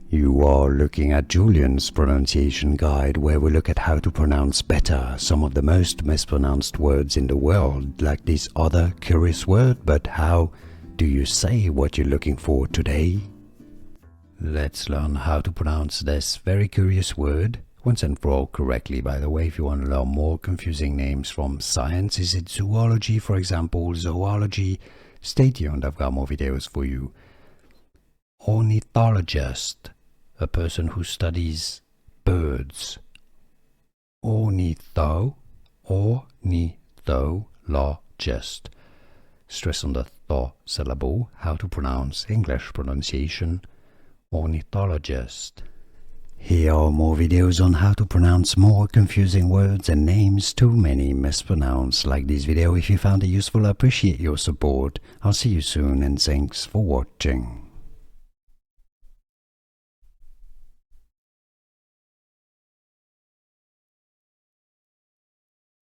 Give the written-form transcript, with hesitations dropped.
You are looking at Julian's pronunciation guide, where we look at how to pronounce better some of the most mispronounced words in the world, like this other curious word. But how do you say what you're looking for today? Let's learn how to pronounce this very curious word once and for all correctly. By the way, if you want to learn more confusing names from science, is it zoology, for example, zoology? Stay tuned, I've got more videos for you. Ornithologist, a person who studies birds. Ornithologist. Stress on the th syllable. How to pronounce English pronunciation. Ornithologist. Here are more videos on how to pronounce more confusing words and names too many mispronounced. Like this video if you found it useful. I appreciate your support. I'll see you soon and thanks for watching.